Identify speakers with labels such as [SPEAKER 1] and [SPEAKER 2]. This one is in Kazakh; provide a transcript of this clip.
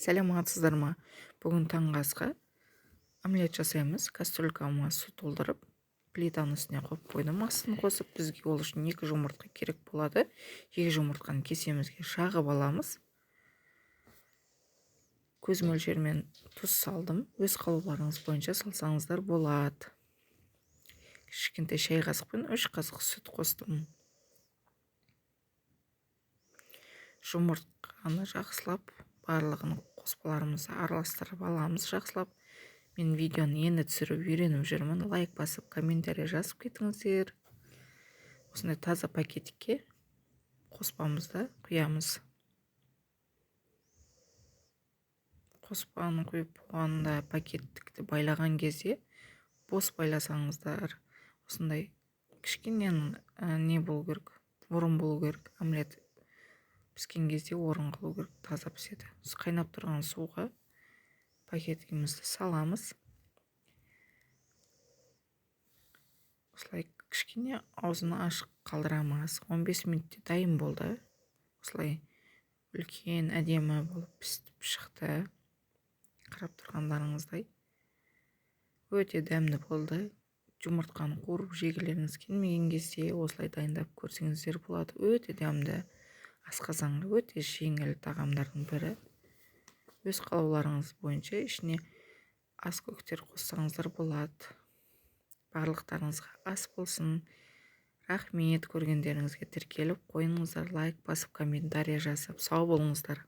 [SPEAKER 1] Сәлеметсіздер ма? Бүгін таңғы асқа омлет жасаймыз. Кастрюлькама су толтырып, плитаның үстіне қойып қойдым. Астын қосып, бізге ол үшін 2 жұмыртқа керек болады. 2 жұмыртқаны кесемізге жағып аламыз. Көз мөлшермен тұз салдым. Өз қалауларыңыз бойынша салсаңыздар болады. Кішкентай шай қасықпен 3 қасық сүт қостым. Жұмыртқаны жақсылап, барлығын қоспаларымызды араластырып аламыз жақсылап. Мен видеоны енді түсіріп үйреніп жүрмін. Лайк басып, комментарий жазып кетіңіздер. Осындай таза пакетикке қоспамызды құямыз. Қоспаны құйып болғанда пакеттікті байлаған кезде бос байласаңыздар, осындай кішкене не болу керек, орын болу керек. Омлет піскен кезде орын қалу керек, таза піседі. Қайнап тұрған суға пакетімізді саламыз. Осылай кішкене аузын ашық қалдырамыз. 15 минутте дайын болды. Осылай үлкен әдемі болып пісіп шықты. Қарап тұрғандарыңыздай өте дәмді болды. Жұмыртқаны қуырып жегілеріңіз келмеген кезде осылай дайындап көрсеңіздер болады. Өте дәмді, асқазанға өте жеңіл тағамдардың бірі. Өз қалауларыңыз бойынша ішіне ас көктер қоссаңыздар болады. Барлықтарыңызға ас болсын. Рахмет, көргендеріңізге тіркеліп қойыңыздар, лайк басып, комментарий жазып. Сау болыңыздар.